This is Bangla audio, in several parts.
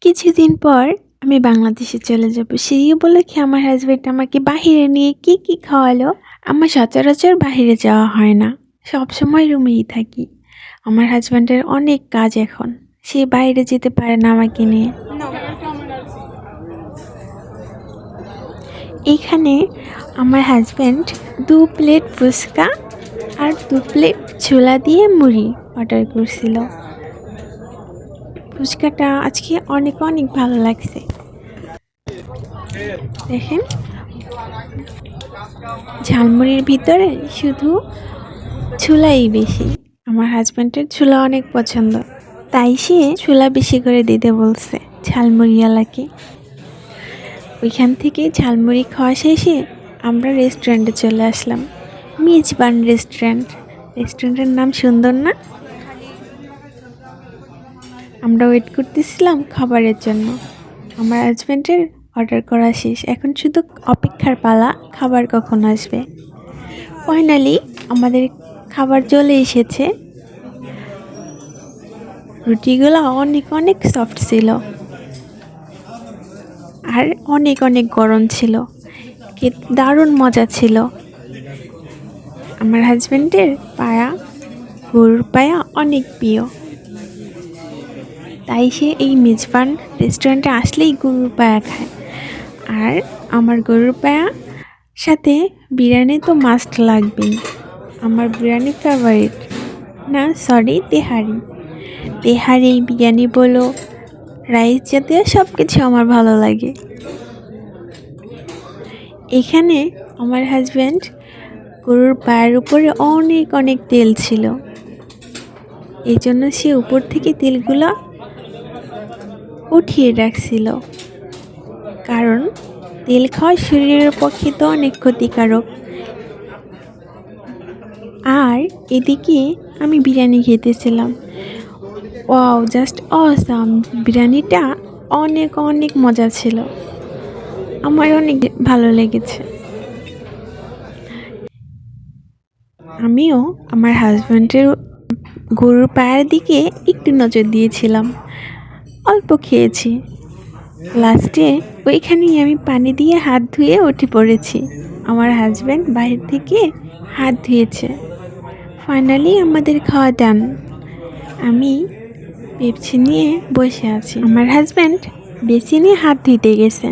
কিছুদিন পর আমি বাংলাদেশে চলে যাব। সেই উপলক্ষে আমার হাজব্যান্ড আমাকে বাহিরে নিয়ে কি কি খাওয়ালো। আমার সচরাচর বাহিরে যাওয়া হয় না, সবসময় রুমেই থাকি। আমার হাজব্যান্ডের অনেক কাজ এখন, সে বাইরে যেতে পারে না আমাকে নিয়ে। এখানে আমার হাজব্যান্ড 2 প্লেট ফুচকা আর 2 প্লেট ছোলা দিয়ে মুড়ি অর্ডার করছিল। ফুচকাটা আজকে অনেক অনেক ভালো লাগছে। দেখেন, ঝালমুড়ির ভিতরে শুধু ছোলাই বেশি। আমার হাজব্যান্ডের ছোলা অনেক পছন্দ, তাই সে ছোলা বেশি করে দিতে বলছে ঝালমুড়িওয়ালাকে। ওইখান থেকে ঝালমুড়ি খাওয়া শেষে আমরা রেস্টুরেন্টে চলে আসলাম। মেজবান রেস্টুরেন্ট। রেস্টুরেন্টের নাম সুন্দর না? আমরা ওয়েট করতেছিলাম খাবারের জন্য। আমার হাজব্যান্ডের অর্ডার করা শেষ, এখন শুধু অপেক্ষার পালা খাবার কখন আসবে। ফাইনালি আমাদের খাবার চলে এসেছে। রুটিগুলো অনেক অনেক সফট ছিল আর অনেক অনেক গরম ছিল, খেতে দারুণ মজা ছিল। আমার হাজব্যান্ডের পায়া, গরুর পায়া অনেক প্রিয়, তাই সে এই মেজবান রেস্টুরেন্টে আসলেই গরুর পায়া খায়। আর আমার গরুর পায়া সাথে বিরিয়ানি তো মাস্ট লাগবেই। আমার বিরিয়ানি ফেভারিট, না সরি তেহারি। তেহারি, বিরিয়ানি বলো, রাইস জাতীয় সব কিছু আমার ভালো লাগে। এখানে আমার হাজব্যান্ড গরুর পায়ের উপরে অনেক অনেক তেল ছিল, এই জন্য সে উপর থেকে তেলগুলো উঠিয়ে রাখছিল, কারণ তেল খাওয়া শরীরের পক্ষে তো অনেক ক্ষতিকারক। আর এদিকে আমি বিরিয়ানি খেতেছিলাম। Wow, just awesome! বিরিয়ানিটা অনেক অনেক মজা ছিল, আমার অনেক ভালো লেগেছে। আমিও আমার হাজব্যান্ডের গরুর পায়ের দিকে একটু নজর দিয়েছিলাম, অল্প খেয়েছি। লাস্টে ওইখানেই আমি পানি দিয়ে হাত ধুয়ে উঠে পড়েছি। আমার হাজব্যান্ড বাইরে থেকে হাত ধুয়েছে। ফাইনালি আমাদের খাওয়া ডান। আমি পেপসি নিয়ে বসে আছি, আমার হাজব্যান্ড বেসিনে হাত ধুইতে গেছে।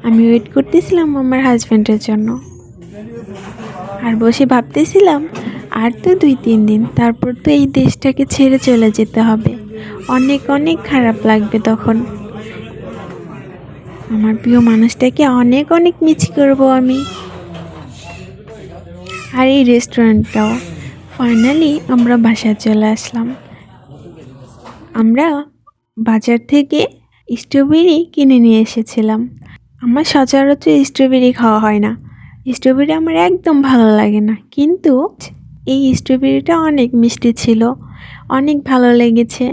আমি ওয়েট করতেছিলাম আমার হাজব্যান্ডের জন্য, আর বসে ভাবতেছিলাম আর তো 2-3 দিন, তারপর তো এই দেশটাকে ছেড়ে চলে যেতে হবে। অনেক অনেক খারাপ লাগবে তখন। আমার প্রিয় মানুষটাকে অনেক অনেক মিস করবো আমি, আর এই রেস্টুরেন্টটাও। ফাইনালি আমরা বাসায় চলে আসলাম। আমরা বাজার থেকে স্ট্রবেরি কিনে নিয়ে এসেছিলাম। আমার সচরাচর স্ট্রবেরি খাওয়া হয় না, স্ট্রবেরি আমার একদম ভালো লাগে না, কিন্তু এই স্ট্রবেরিটা অনেক মিষ্টি ছিল, অনেক ভালো লেগেছে।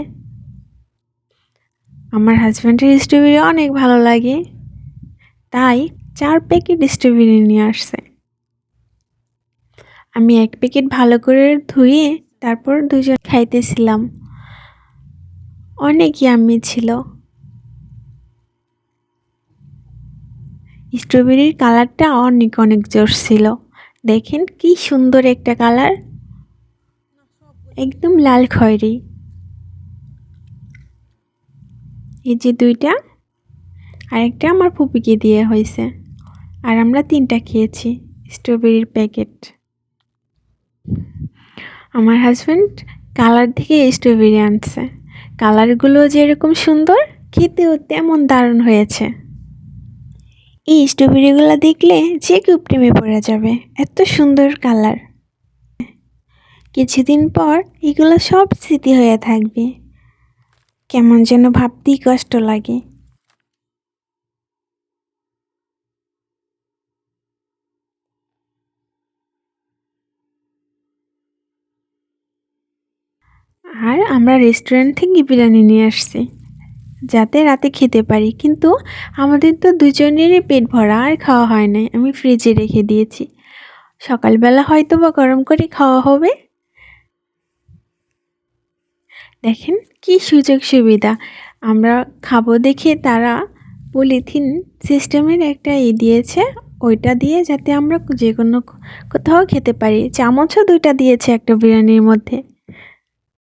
আমার হাজব্যান্ডের স্ট্রবেরি অনেক ভালো লাগে, তাই 4 প্যাকেট স্ট্রবেরি নিয়ে আসছে। আমি 1 প্যাকেট ভালো করে ধুয়ে তারপর দুজন খাইতেছিলাম। অনেক ইয়াম্মি ছিল। স্ট্রবেরির কালারটা অনেক অনেক জোর ছিল। দেখেন কি সুন্দর একটা কালার, একদম লাল খয়েরি। এই যে 2টা, আরেকটা আমার ফুপিকে দিয়ে হয়েছে, আর আমরা 3টা খেয়েছি স্ট্রবেরির প্যাকেট। আমার হাজব্যান্ড কালার থেকে স্ট্রবেরি আনছে, কালারগুলো যেরকম সুন্দর, খেতেও তেমন দারুণ হয়েছে। এই স্ট্রবেরিগুলো দেখলে যে কেউ প্রেমে পড়ে যাবে, এত সুন্দর কালার। কিছুদিন পর এগুলো সব স্মৃতি হয়ে থাকবে, কেমন যেন ভাবতেই কষ্ট লাগে। আর আমরা রেস্টুরেন্ট থেকে বিরিয়ানি নিয়ে আসছি যাতে রাতে খেতে পারি, কিন্তু আমাদের তো দুজনেরই পেট ভরা, আর খাওয়া হয় নাই। আমি ফ্রিজে রেখে দিয়েছি, সকালবেলা হয়তো বা গরম করে খাওয়া হবে। দেখেন কি সুযোগ সুবিধা, আমরা খাবো দেখে তারা পলিথিন সিস্টেমের একটা দিয়েছে, ওইটা দিয়ে যাতে আমরা যে কোনো কোথাও খেতে পারি। চামচও 2টা দিয়েছে একটা বিরিয়ানির মধ্যে।